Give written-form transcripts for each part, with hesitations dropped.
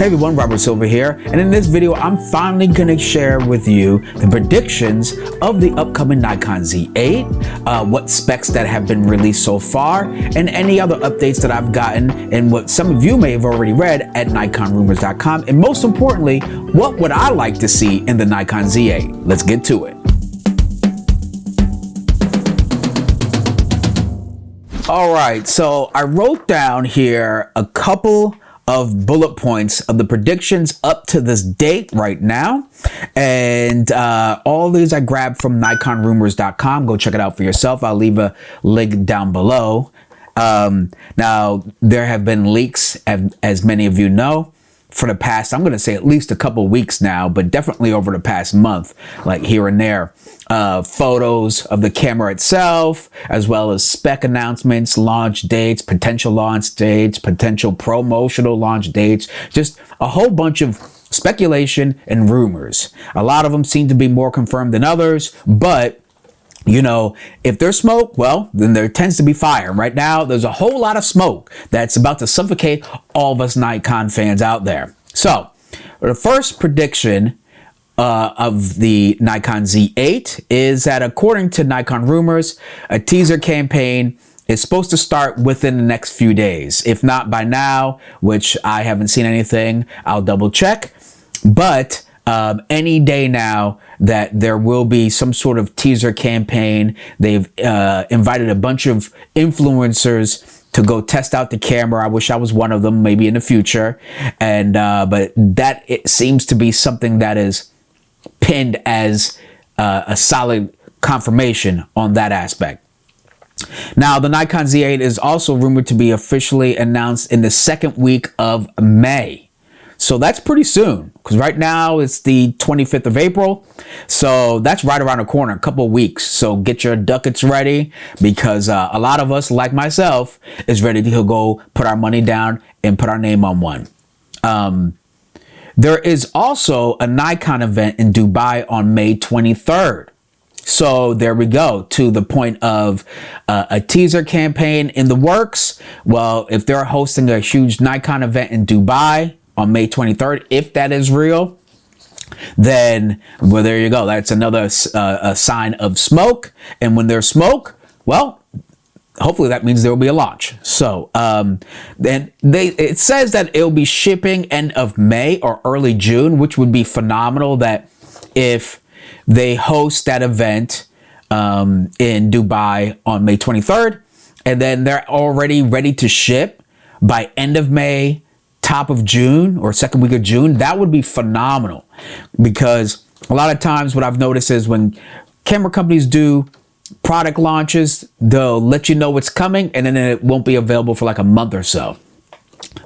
Hey everyone, Robert Silver here, and in this video I'm finally going to share with you the predictions of the upcoming Nikon Z8, what specs that have been released so far, and any other updates that I've gotten and what some of you may have already read at NikonRumors.com, and most importantly, what would I like to see in the Nikon Z8? Let's get to it. All right, so I wrote down here a couple of bullet points of the predictions up to this date right now, and all these I grabbed from NikonRumors.com. Go check it out for yourself. I'll leave a link down below. Now there have been leaks, as many of you know, for the past, I'm going to say at least a couple weeks now, but definitely over the past month, like here and there, photos of the camera itself, as well as spec announcements, launch dates, potential promotional launch dates, just a whole bunch of speculation and rumors. A lot of them seem to be more confirmed than others, but you know, if there's smoke, well, then there tends to be fire. Right now, there's a whole lot of smoke that's about to suffocate all of us Nikon fans out there. So, the first prediction of the Nikon Z8 is that, according to Nikon Rumors, a teaser campaign is supposed to start within the next few days. If not by now, which I haven't seen anything, I'll double check. But any day now that there will be some sort of teaser campaign. They've invited a bunch of influencers to go test out the camera. I wish I was one of them, maybe in the future. And but that it seems to be something that is pinned as a solid confirmation on that aspect. Now, the Nikon Z8 is also rumored to be officially announced in the second week of May. So that's pretty soon, because right now it's the 25th of April. So that's right around the corner, a couple of weeks. So get your ducats ready, because a lot of us, like myself, is ready to go put our money down and put our name on one. There is also a Nikon event in Dubai on May 23rd. So there we go, to the point of a teaser campaign in the works. Well, if they're hosting a huge Nikon event in Dubai on May 23rd, if that is real, then, well, there you go. That's another a sign of smoke. And when there's smoke, well, hopefully that means there will be a launch. So then it says that it'll be shipping end of May or early June, which would be phenomenal. That if they host that event in Dubai on May 23rd, and then they're already ready to ship by end of May, top of June or second week of June, that would be phenomenal. Because a lot of times what I've noticed is when camera companies do product launches, they'll let you know what's coming and then it won't be available for like a month or so.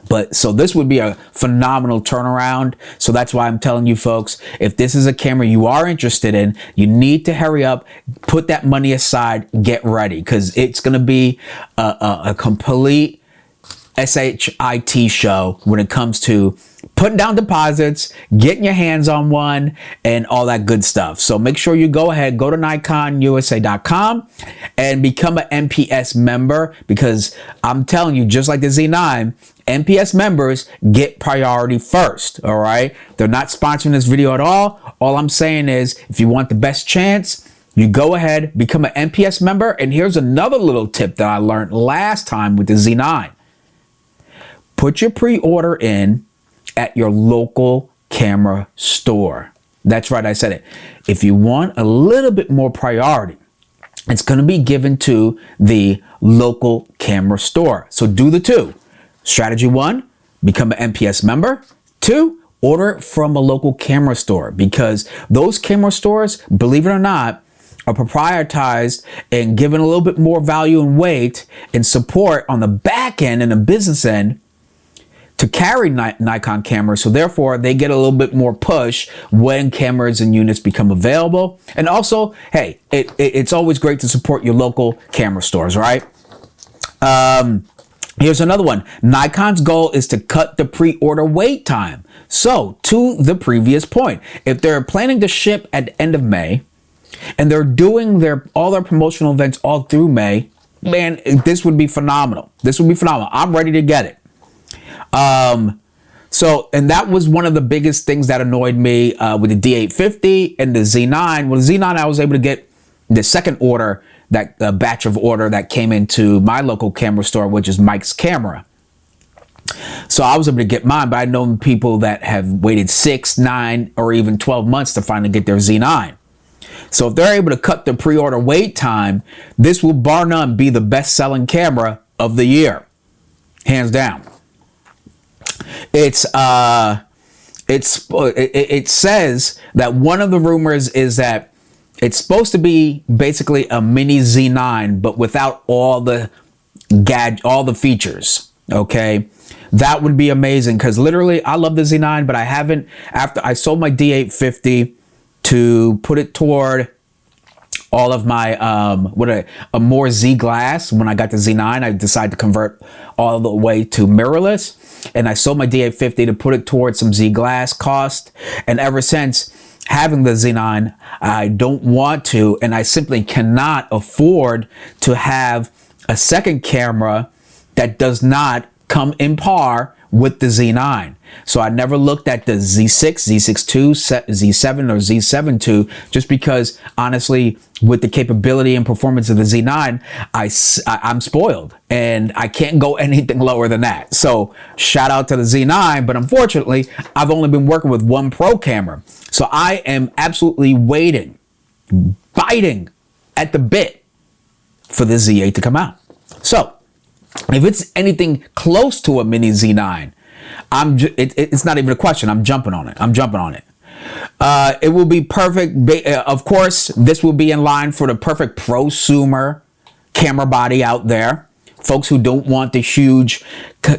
But so this would be a phenomenal turnaround. So that's why I'm telling you folks, if this is a camera you are interested in, you need to hurry up, put that money aside, get ready, because it's going to be a complete SHIT show when it comes to putting down deposits, getting your hands on one, and all that good stuff. So make sure you go ahead, go to NikonUSA.com and become an NPS member, because I'm telling you, just like the Z9, NPS members get priority first. All right, they're not sponsoring this video at all. All I'm saying is, if you want the best chance, you go ahead, become an NPS member. And here's another little tip that I learned last time with the Z9. Put your pre-order in at your local camera store. That's right, I said it. If you want a little bit more priority, it's going to be given to the local camera store. So do the two. Strategy 1, become an NPS member. 2, order it from a local camera store, because those camera stores, believe it or not, are proprietized and given a little bit more value and weight and support on the back end and the business end to carry Nikon cameras. So therefore they get a little bit more push when cameras and units become available. And also, hey, it's always great to support your local camera stores, right? Here's another one. Nikon's goal is to cut the pre-order wait time. So to the previous point, if they're planning to ship at the end of May and they're doing all their promotional events all through May, man, this would be phenomenal. This would be phenomenal. I'm ready to get it. So, and that was one of the biggest things that annoyed me with the D850 and the Z9. With the Z9, I was able to get the second order, that batch of order that came into my local camera store, which is Mike's Camera. So I was able to get mine, but I know people that have waited 6, 9, or even 12 months to finally get their Z9. So if they're able to cut the pre-order wait time, this will bar none be the best-selling camera of the year, hands down. It says that one of the rumors is that it's supposed to be basically a mini Z9, but without all the features. Okay, that would be amazing, because literally I love the Z9, but I haven't, after I sold my D850 to put it toward all of my a more Z glass. When I got the Z9, I decided to convert all the way to mirrorless, and I sold my D850 to put it towards some Z glass cost. And ever since having the Z9, I don't want to, and I simply cannot afford to have a second camera that does not come in par with the Z9. So I never looked at the Z6, Z6 II, Z7, or Z7 II, just because honestly, with the capability and performance of the Z9, I'm spoiled and I can't go anything lower than that. So shout out to the Z9, but unfortunately, I've only been working with one pro camera. So I am absolutely waiting, biting at the bit for the Z8 to come out. So if it's anything close to a mini Z9, it's not even a question. I'm jumping on it. It will be perfect. Of course, this will be in line for the perfect prosumer camera body out there. Folks who don't want the huge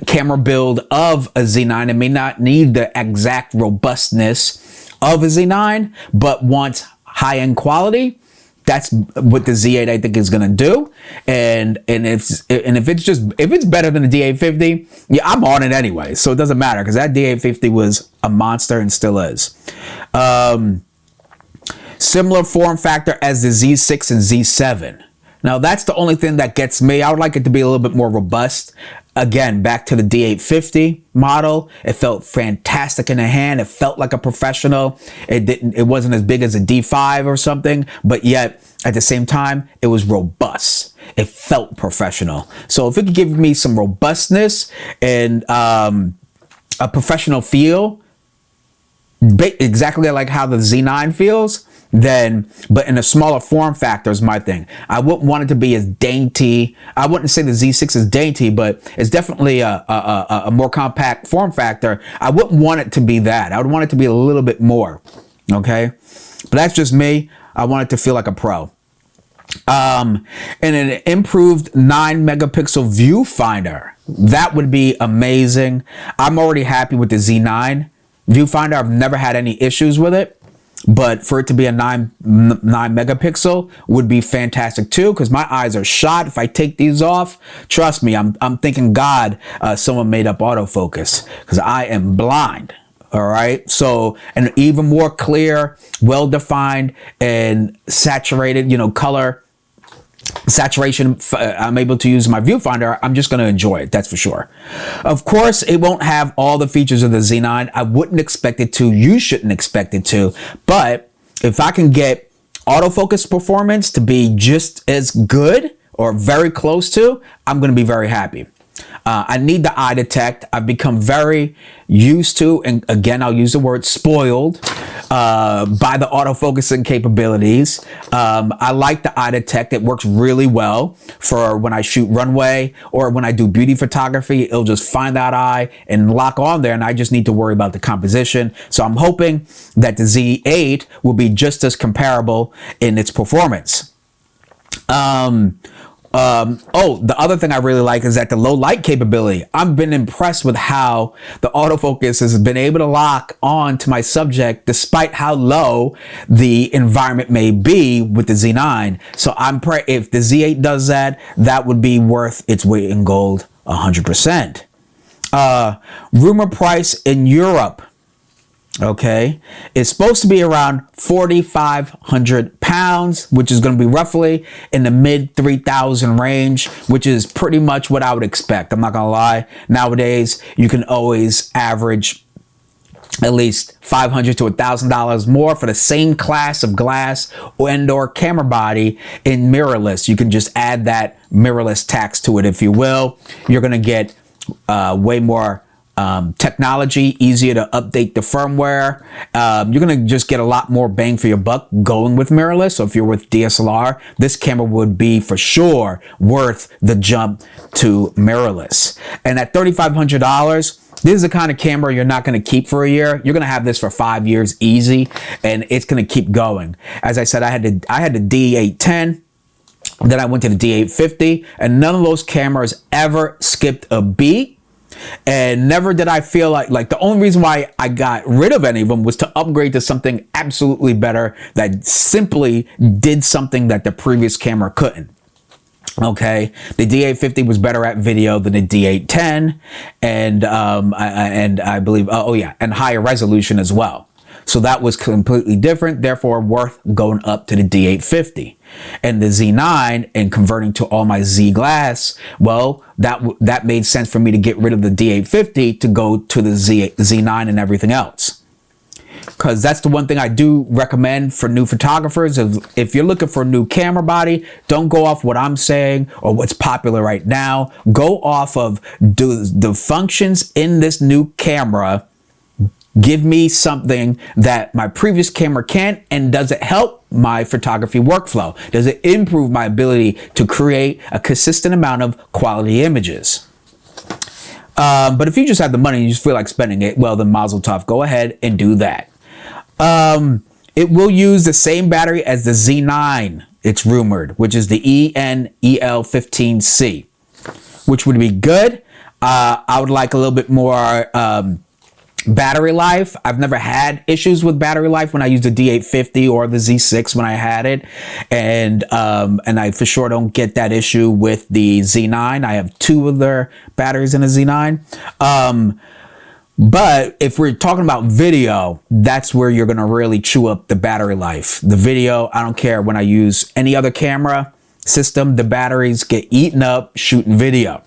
camera build of a Z9 and may not need the exact robustness of a Z9, but want high-end quality. That's what the Z8 I think is gonna do, and if it's better than the D850, yeah, I'm on it anyway. So it doesn't matter, because that D850 was a monster and still is. Similar form factor as the Z6 and Z7. Now that's the only thing that gets me. I would like it to be a little bit more robust. Again, back to the D850 model. It felt fantastic in the hand. It felt like a professional. It wasn't as big as a D5 or something, but yet at the same time, it was robust. It felt professional. So if it could give me some robustness and a professional feel, exactly like how the Z9 feels, then, but in a smaller form factor is my thing. I wouldn't want it to be as dainty. I wouldn't say the Z6 is dainty, but it's definitely a more compact form factor. I wouldn't want it to be that. I would want it to be a little bit more. Okay, but that's just me. I want it to feel like a pro. And an improved 9 megapixel viewfinder. That would be amazing. I'm already happy with the Z9 viewfinder. I've never had any issues with it. But for it to be a 9 megapixel would be fantastic too, because my eyes are shot. If I take these off, trust me, I'm thinking God, someone made up autofocus, because I am blind. All right. So an even more clear, well-defined and saturated, color saturation I'm able to use my viewfinder. I'm just going to enjoy it. That's for sure. Of course, it won't have all the features of the Z9. I wouldn't expect it to. You shouldn't expect it to. But if I can get autofocus performance to be just as good or very close to, I'm going to be very happy. I need the eye detect. I've become very used to, and again, I'll use the word spoiled, by the autofocusing capabilities. I like the eye detect. It works really well for when I shoot runway or when I do beauty photography. It'll just find that eye and lock on there, and I just need to worry about the composition. So I'm hoping that the Z8 will be just as comparable in its performance. The other thing I really like is that the low light capability. I've been impressed with how the autofocus has been able to lock on to my subject despite how low the environment may be with the Z9. So if the Z8 does that, that would be worth its weight in gold 100%. Rumor price in Europe, okay, it's supposed to be around 4,500 pounds, which is going to be roughly in the mid 3,000 range, which is pretty much what I would expect. I'm not going to lie. Nowadays, you can always average at least $500 to $1,000 more for the same class of glass and/or camera body in mirrorless. You can just add that mirrorless tax to it, if you will. You're going to get way more technology, easier to update the firmware. You're going to just get a lot more bang for your buck going with mirrorless. So if you're with DSLR, this camera would be for sure worth the jump to mirrorless. And at $3,500, this is the kind of camera you're not going to keep for a year. You're going to have this for 5 years easy, and it's going to keep going. As I said, I had the D810. Then I went to the D850, and none of those cameras ever skipped a beat. And never did I feel like the only reason why I got rid of any of them was to upgrade to something absolutely better that simply did something that the previous camera couldn't. Okay, the D850 was better at video than the D810, and I believe and higher resolution as well. So that was completely different, therefore worth going up to the D850. And the Z9 and converting to all my Z glass, well, that made sense for me to get rid of the D850 to go to the Z9 and everything else. Because that's the one thing I do recommend for new photographers. If you're looking for a new camera body, don't go off what I'm saying or what's popular right now. Go off of the functions in this new camera. Give me something that my previous camera can't, and does it help my photography workflow? Does it improve my ability to create a consistent amount of quality images? But if you just have the money and you just feel like spending it, well, then mazel tov, go ahead and do that. It will use the same battery as the Z9, it's rumored, which is the ENEL15C, which would be good. I would like a little bit more battery life. I've never had issues with battery life when I used the D850 or the Z6 when I had it, and I for sure don't get that issue with the Z9. I have 2 of their batteries in a Z9. But if we're talking about video, that's where you're going to really chew up the battery life. The video, I don't care when I use any other camera system, the batteries get eaten up shooting video.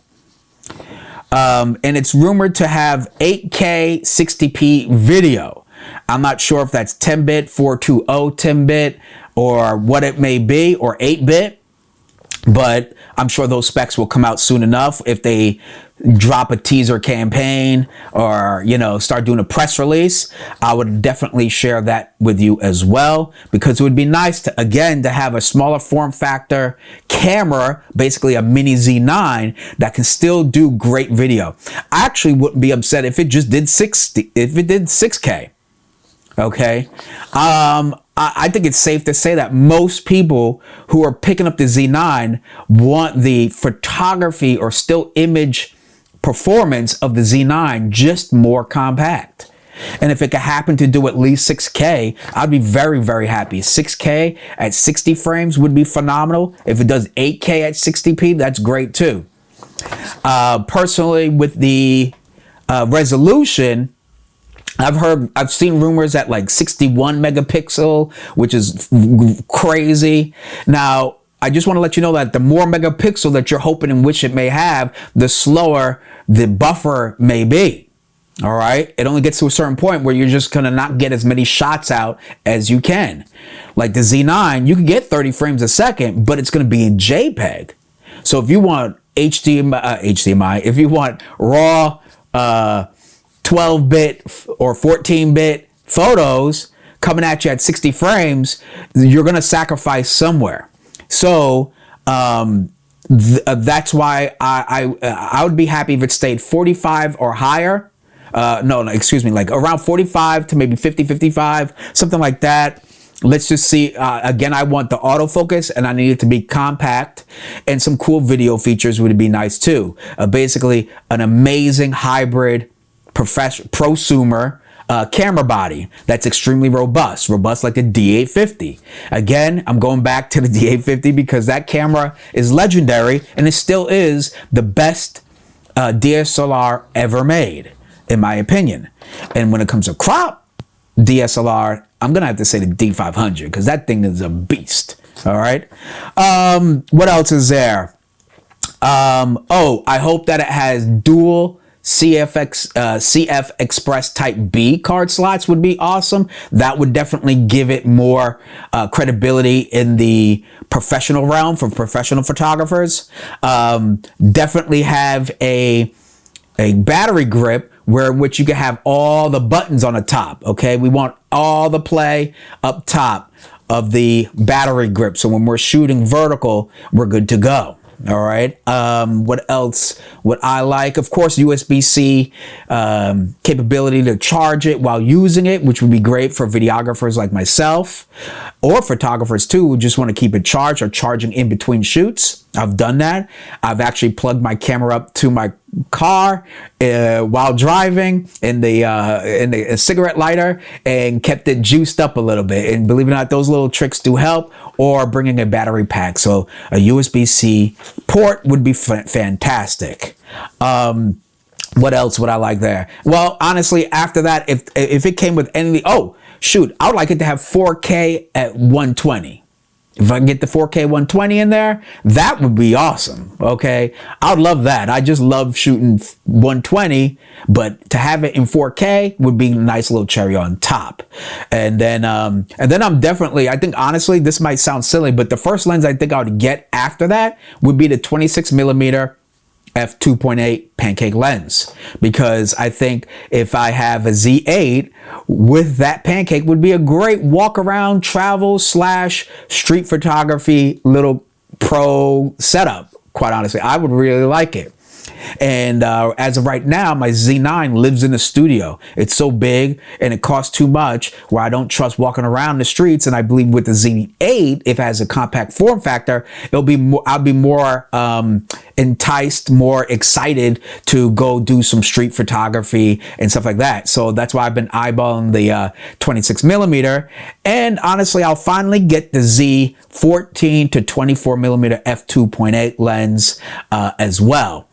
And it's rumored to have 8K 60p video. I'm not sure if that's 10-bit, 420 10-bit, or what it may be, or 8-bit. But I'm sure those specs will come out soon enough if they drop a teaser campaign or, start doing a press release. I would definitely share that with you as well, because it would be nice to have a smaller form factor camera, basically a mini Z9 that can still do great video. I actually wouldn't be upset if it just did 6K. Okay. I think it's safe to say that most people who are picking up the Z9 want the photography or still image performance of the Z9, just more compact. And if it could happen to do at least 6K, I'd be very, very happy. 6K at 60 frames would be phenomenal. If it does 8K at 60p, that's great too. Personally, with the resolution, I've seen rumors at like 61 megapixel, which is crazy. Now, I just want to let you know that the more megapixel that you're hoping and wish it may have, the slower the buffer may be. All right. It only gets to a certain point where you're just going to not get as many shots out as you can. Like the Z9, you can get 30 frames a second, but it's going to be in JPEG. So if you want HDMI, if you want raw 12-bit or 14-bit photos coming at you at 60 frames, you're going to sacrifice somewhere. So that's why I would be happy if it stayed 45 or higher. Like around 45 to maybe 50, 55, something like that. Let's just see. Again, I want the autofocus, and I need it to be compact, and some cool video features would be nice too. Basically, an amazing hybrid prosumer camera body that's extremely robust like the D850. Again, I'm going back to the D850 because that camera is legendary, and it still is the best DSLR ever made, in my opinion. And when it comes to crop DSLR, I'm gonna have to say the D500, because that thing is a beast. All right. What else is there? I hope that it has dual CF Express Type B card slots would be awesome. That would definitely give it more credibility in the professional realm for professional photographers. Definitely have a battery grip which you can have all the buttons on the top. Okay, we want all the play up top of the battery grip, so when we're shooting vertical, we're good to go. All right. What else would I like? Of course, USB-C capability to charge it while using it, which would be great for videographers like myself, or photographers too, who just want to keep it charged or charging in between shoots. I've done that. I've actually plugged my camera up to my car while driving in the cigarette lighter and kept it juiced up a little bit. And believe it or not, those little tricks do help. Or bringing a battery pack. So a USB-C port would be fantastic. What else would I like there? Well, honestly, after that, if it came with any, oh shoot, I would like it to have 4K at 120. If I can get the 4K 120 in there, that would be awesome. Okay, I would love that. I just love shooting 120, but to have it in 4K would be a nice little cherry on top. And then I'm definitely, I think honestly, this might sound silly, but the first lens I think I would get after that would be the 26mm f2.8 pancake lens, because I think if I have a Z8 with that pancake would be a great walk around travel / street photography little pro setup. Quite honestly, I would really like it. And as of right now, my Z9 lives in the studio. It's so big and it costs too much where I don't trust walking around the streets. And I believe with the Z8, if it has a compact form factor, I'll be more enticed, more excited to go do some street photography and stuff like that. So that's why I've been eyeballing the 26mm. And honestly, I'll finally get the Z14 to 24mm f2.8 lens as well.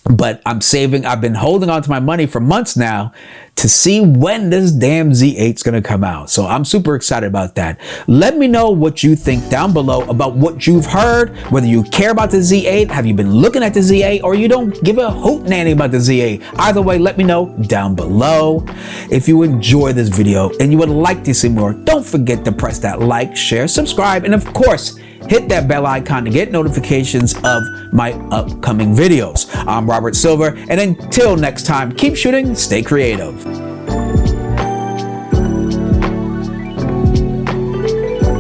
But I've been holding on to my money for months now to see when this damn Z8 is going to come out. So I'm super excited about that. Let me know what you think down below about what you've heard, whether you care about the Z8, have you been looking at the Z8, or you don't give a hoot nanny about the Z8. Either way, let me know down below. If you enjoy this video and you would like to see more, don't forget to press that like, share, subscribe, and of course, hit that bell icon to get notifications of my upcoming videos. I'm Robert Silver, and until next time, keep shooting, stay creative.